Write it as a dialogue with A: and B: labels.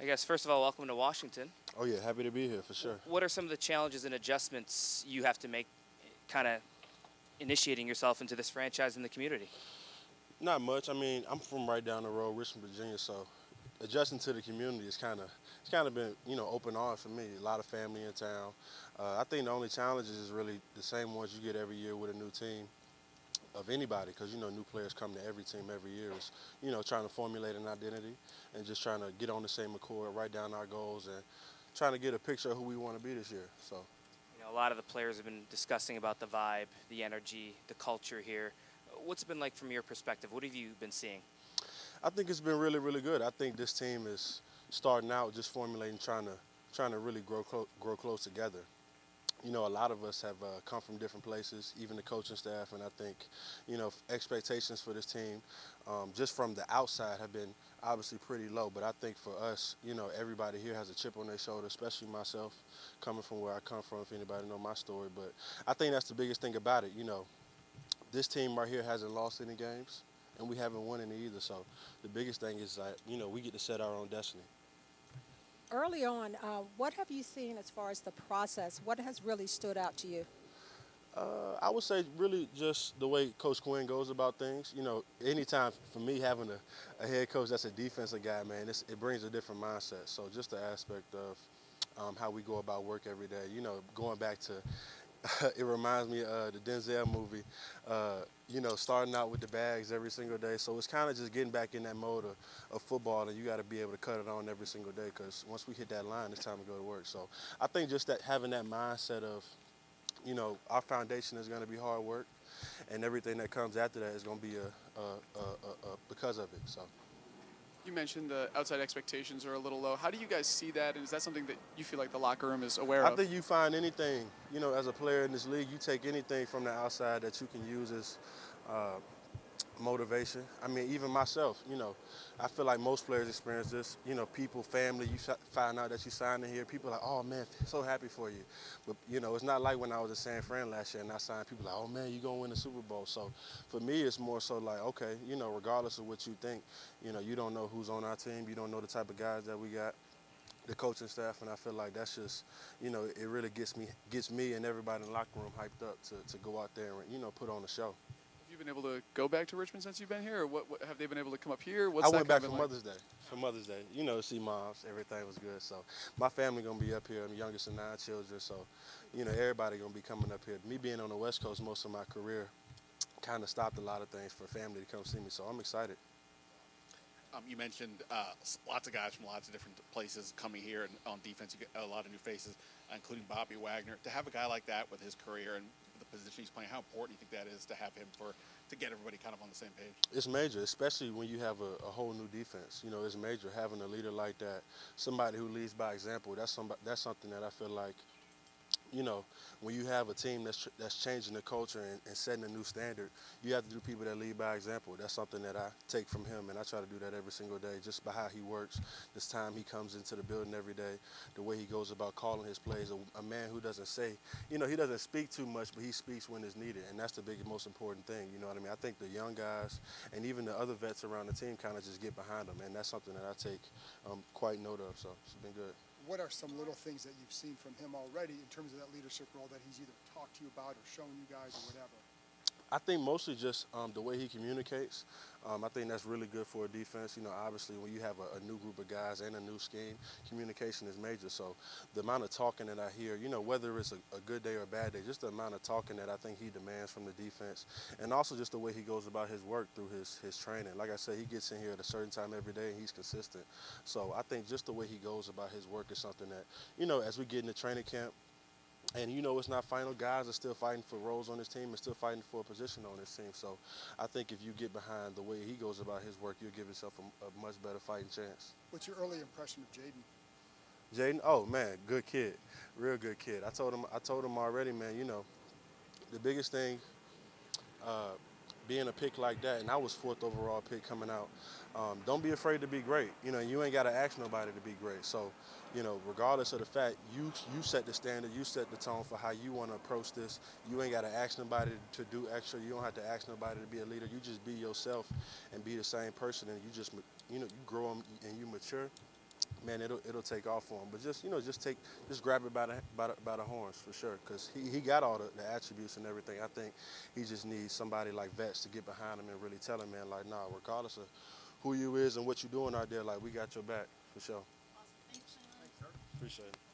A: I guess, first of all, welcome to Washington.
B: Oh yeah, happy to be here for sure.
A: What are some of the challenges and adjustments you have to make kind of initiating yourself into this franchise in the community?
B: Not much. I mean, I'm from right down the road, Richmond, Virginia, so adjusting to the community is kind of been open arms for me. A lot of family in town. I think the only challenges is really the same ones you get every year with a new team of anybody, because new players come to every team every year. Is trying to formulate an identity and just trying to get on the same accord, write down our goals, and trying to get a picture of who we want to be this year. So.
A: A lot of the players have been discussing about the vibe, the energy, the culture here. What's it been like from your perspective? What have you been seeing?
B: I think it's been really, really good. I think this team is starting out just formulating, trying to really grow close together. A lot of us have come from different places, even the coaching staff, and I think, expectations for this team, just from the outside, have been obviously pretty low. But I think for us, everybody here has a chip on their shoulder, especially myself, coming from where I come from, if anybody know my story. But I think that's the biggest thing about it. This team right here hasn't lost any games, and we haven't won any either. So the biggest thing is that, we get to set our own destiny.
C: Early on, what have you seen as far as the process? What has really stood out to you?
B: I would say really just the way Coach Quinn goes about things. Anytime for me having a head coach that's a defensive guy, man, it brings a different mindset. So just the aspect of how we go about work every day. Going back to it reminds me of the Denzel movie, starting out with the bags every single day. So it's kind of just getting back in that mode of football, and you got to be able to cut it on every single day, because once we hit that line, it's time to go to work. So I think just that having that mindset of, our foundation is going to be hard work, and everything that comes after that is going to be because of it. So.
D: You mentioned the outside expectations are a little low. How do you guys see that, and is that something that you feel like the locker room is aware of?
B: I think you find anything, as a player in this league, you take anything from the outside that you can use as motivation. I mean, even myself, I feel like most players experience this. People, family, you find out that you signed in here, people are like, oh man, so happy for you. But, it's not like when I was at San Fran last year and I signed, people like, oh man, you're going to win the Super Bowl. So for me, it's more so like, okay, regardless of what you think, you don't know who's on our team, you don't know the type of guys that we got, the coaching staff, and I feel like that's just, it really gets me and everybody in the locker room hyped up to go out there and, put on a show.
D: Have you been able to go back to Richmond since you've been here, or what have they been able to come up here?
B: I went back for Mother's Day. For Mother's Day, see moms, everything was good. So my family gonna be up here. I'm the youngest of 9 children, so everybody gonna be coming up here. Me being on the West Coast most of my career kind of stopped a lot of things for family to come see me. So I'm excited.
E: You mentioned lots of guys from lots of different places coming here, and on defense you get a lot of new faces, including Bobby Wagner. To have a guy like that with his career and the position he's playing, how important do you think that is to have him to get everybody kind of on the same page?
B: It's major, especially when you have a whole new defense. It's major having a leader like that, somebody who leads by example. That's something that I feel like, when you have a team that's changing the culture and setting a new standard, you have to do people that lead by example. That's something that I take from him, and I try to do that every single day, just by how he works, this time he comes into the building every day, the way he goes about calling his plays, a man who doesn't say, he doesn't speak too much, but he speaks when it's needed, and that's the most important thing, you know what I mean? I think the young guys and even the other vets around the team kind of just get behind him, and that's something that I take quite note of, so it's been good.
F: What are some little things that you've seen from him already in terms of that leadership role that he's either talked to you about or shown you guys or whatever?
B: I think mostly just the way he communicates. I think that's really good for a defense. Obviously when you have a new group of guys and a new scheme, communication is major. So the amount of talking that I hear, whether it's a good day or a bad day, just the amount of talking that I think he demands from the defense, and also just the way he goes about his work through his training. Like I said, he gets in here at a certain time every day and he's consistent. So I think just the way he goes about his work is something that, as we get into training camp, and it's not final. Guys are still fighting for roles on this team and still fighting for a position on this team. So I think if you get behind the way he goes about his work, you'll give yourself a much better fighting chance.
F: What's your early impression of Jaden?
B: Jaden, oh man, good kid, real good kid. I told him already, man. The biggest thing, being a pick like that, and I was 4th overall pick coming out. Don't be afraid to be great. You ain't got to ask nobody to be great. So, regardless of the fact, you set the standard, you set the tone for how you want to approach this. You ain't got to ask nobody to do extra. You don't have to ask nobody to be a leader. You just be yourself and be the same person, and you just, you grow and you mature. man, it'll take off for him. But just grab it by the horns for sure, because he got all the attributes and everything. I think he just needs somebody like Vets to get behind him and really tell him, man, like, nah, regardless of who you is and what you're doing out there, like, we got your back for sure.
G: Awesome. Thanks, Clelin.
B: Appreciate it.